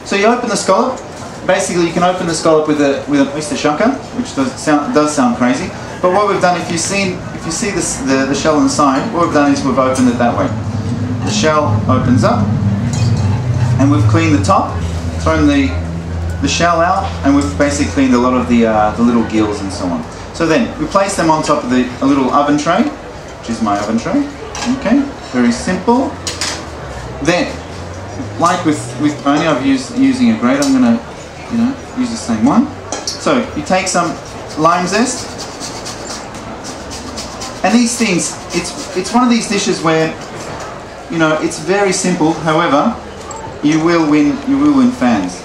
So you open the scallop. Basically, you can open the scallop with an oyster shotgun, which does sound crazy. But what we've done, if you see the shell on the side, what we've done is we've opened it that way. The shell opens up, and we've cleaned the top, thrown the shell out, and we've basically cleaned a lot of the little gills and so on. So then we place them on top of a little oven tray, which is my oven tray. Okay, very simple. Then, like with Tony, I've using a grate. I'm going to use the same one. So you take some lime zest, and these things, it's one of these dishes where it's very simple. However, you will win fans.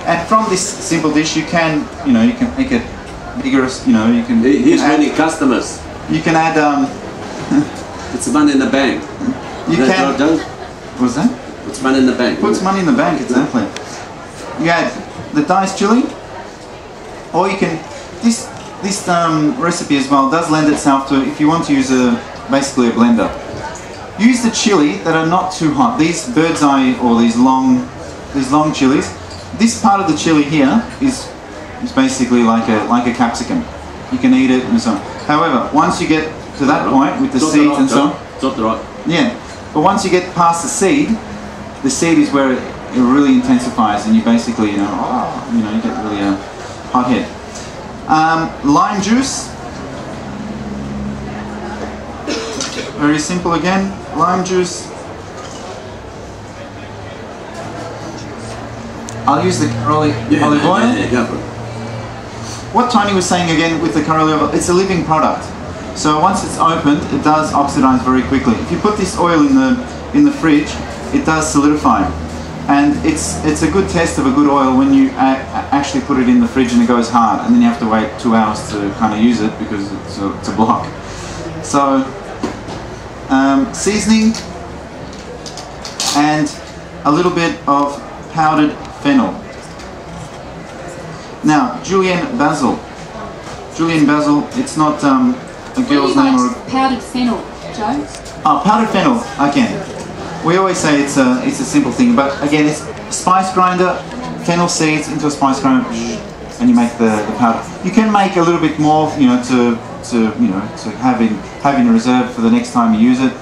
And from this simple dish, you can make it bigger. You can. Here's many customers. You can add. It's money in the bank. You can. What's that? Puts money in the bank. Puts money in the bank, exactly. You add the diced chili, or you can. This recipe as well does lend itself to if you want to use basically a blender. Use the chili that are not too hot. These bird's eye or these long chilies. This part of the chili here is basically like a capsicum. You can eat it and so on. However, once you get to that point with the seeds and so on, yeah. But once you get past the seed is where it really intensifies, and you basically you get really a hot head. Lime juice. Very simple again. Lime juice. I'll use the Caroli olive oil. What Tony was saying again with the Caroli oil, it's a living product. So once it's opened, it does oxidize very quickly. If you put this oil in the fridge, it does solidify. And it's a good test of a good oil when you actually put it in the fridge and it goes hard, and then you have to wait 2 hours to kind of use it because it's a block. So seasoning and a little bit of powdered fennel. Now, julienne basil. Julienne basil, it's not a girl's name or powdered fennel, Joe? Oh, powdered fennel, again. We always say it's a simple thing, but again, it's spice grinder, fennel seeds into a spice grinder, and you make the powder. You can make a little bit more, to have in reserve for the next time you use it.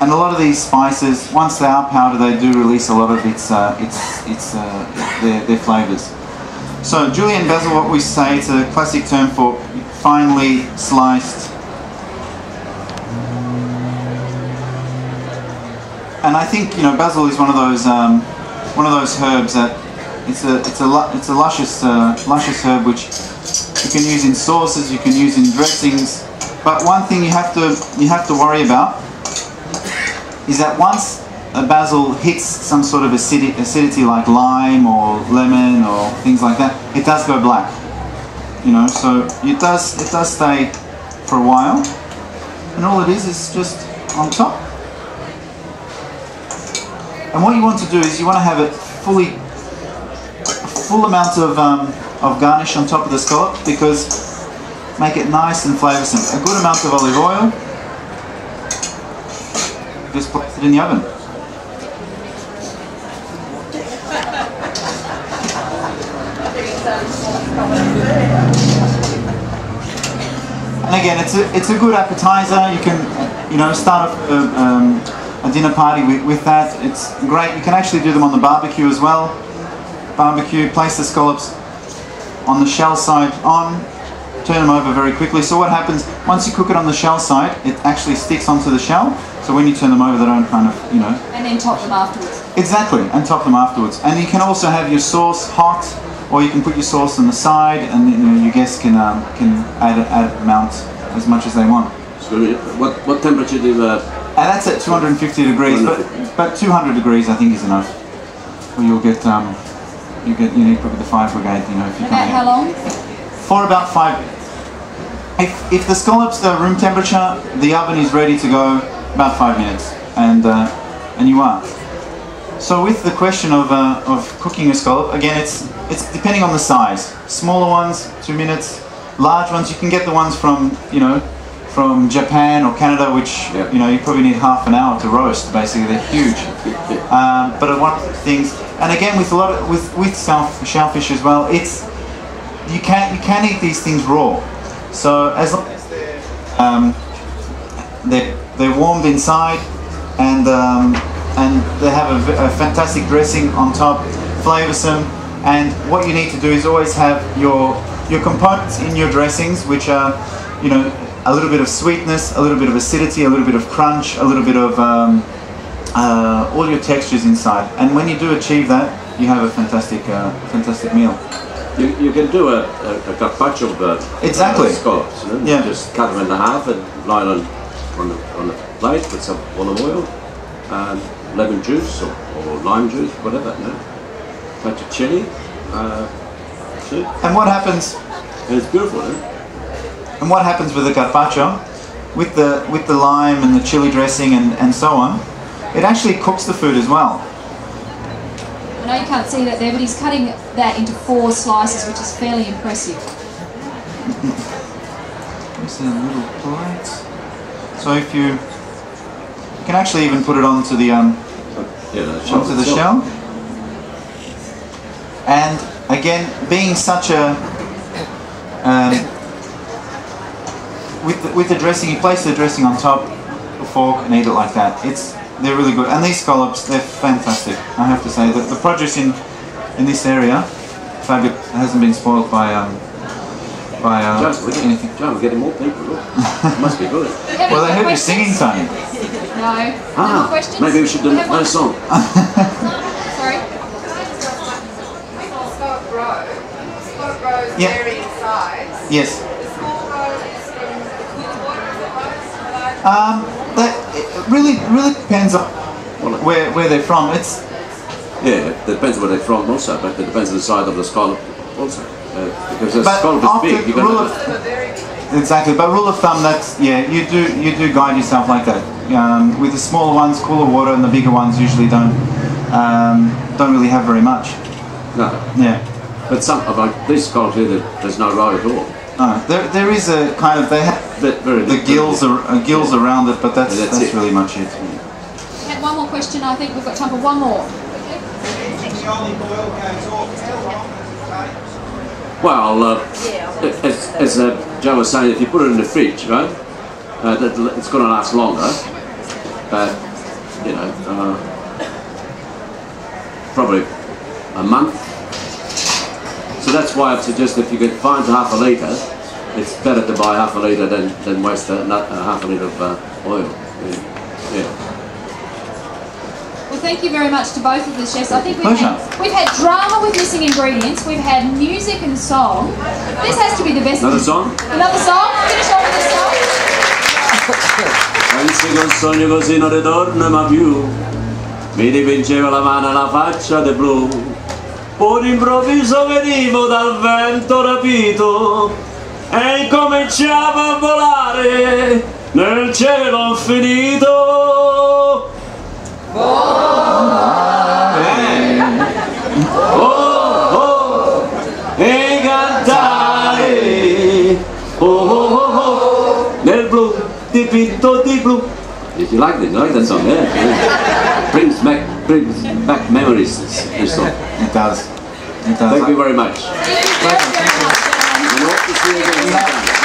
And a lot of these spices, once they are powdered, they do release a lot of their flavors. So julienne basil, what we say, it's a classic term for finely sliced. And I think basil is one of those herbs that it's a luscious herb which you can use in sauces, you can use in dressings. But one thing you have to worry about is that once a basil hits some sort of acidity like lime or lemon or things like that, it does go black. So it does stay for a while, and all it is just on top. And what you want to do is you want to have a full amount of garnish on top of the scallop, because make it nice and flavoursome. A good amount of olive oil. Just place it in the oven. And again, it's a good appetizer. You can start off a dinner party with that. It's great. You can actually do them on the barbecue as well. Barbecue, place the scallops on the shell side on, turn them over very quickly. So what happens, once you cook it on the shell side, it actually sticks onto the shell. So when you turn them over, they don't kind of, And then top them afterwards. Exactly, and top them afterwards. And you can also have your sauce hot, or you can put your sauce on the side, and your guests can add amount as much as they want. So what temperature do you have? And that's at 250 degrees, but 200 degrees I think is enough. Or you need probably the fire brigade, if you can't. About how long? For about 5. If the scallops are room temperature, the oven is ready to go about 5 minutes, and you are. So with the question of cooking a scallop, again, it's depending on the size. Smaller ones, 2 minutes. Large ones, you can get the ones from from Japan or Canada, which you probably need half an hour to roast. Basically, they're huge. But one of the things, And again, with a lot of, with shellfish as well, it's you can eat these things raw. So as long as they're warmed inside, and they have a fantastic dressing on top, flavoursome. And what you need to do is always have your components in your dressings, which are, you know, a little bit of sweetness, a little bit of acidity, a little bit of crunch, a little bit of all your textures inside. And when you do achieve that, you have a fantastic meal. You can do a carpaccio of exactly. Scallops, you know? Yeah. Just cut them in half and lie on a plate with some olive oil and lemon juice or lime juice, whatever. You know? Touch of chili. And what happens? And it's beautiful, eh? And what happens with the carpaccio, with the lime and the chili dressing and so on, it actually cooks the food as well. I know you can't see that there, but he's cutting that into 4 slices, which is fairly impressive. There's a little plate. So if you can actually even put it onto the onto the shell. And again, being such a with the dressing, you place the dressing on top, a fork, and eat it like that. They're really good, and these scallops, they're fantastic. I have to say that the produce in this area, it hasn't been spoiled by anything. John, we're getting more people. Look. Must be good. Well, they heard you singing, Tony. No. No more questions? Maybe we should do another song. Sorry. Scallop roes vary in size. Yes. The small roes from That it really depends on where they're from. Yeah, it depends where they're from also, but it depends on the size of the scallop also. Because the scallop is big, you're going to... Exactly, but rule of thumb, you do guide yourself like that. With the smaller ones, cooler water, and the bigger ones usually don't really have very much. No. Yeah. But some of these scallops here, there's no roe at all. No, there is a kind of, they have the gills around it, but that's really much it. We had one more question. I think we've got time for one more. Well, as Joe was saying, if you put it in the fridge, right, it's going to last longer. But you know, probably a month. So that's why I'd suggest if you can find half a litre, it's better to buy half a litre than waste half a litre of oil. Yeah. Well, thank you very much to both of the chefs. I think we've had drama with missing ingredients. We've had music and song. This has to be the best. Another song? Another song? Finish off with a song. Pensi che un sogno così non ritorna mai più. Mi dipingeva la mano e la faccia di blu. Poi improvviso venivo dal vento rapito e incominciava a volare nel cielo infinito. E cantare nel blu dipinto di blu. If you like that song, yeah? brings back memories. This song. It does. Thank you very much. Thank you very much. And hope to see you again.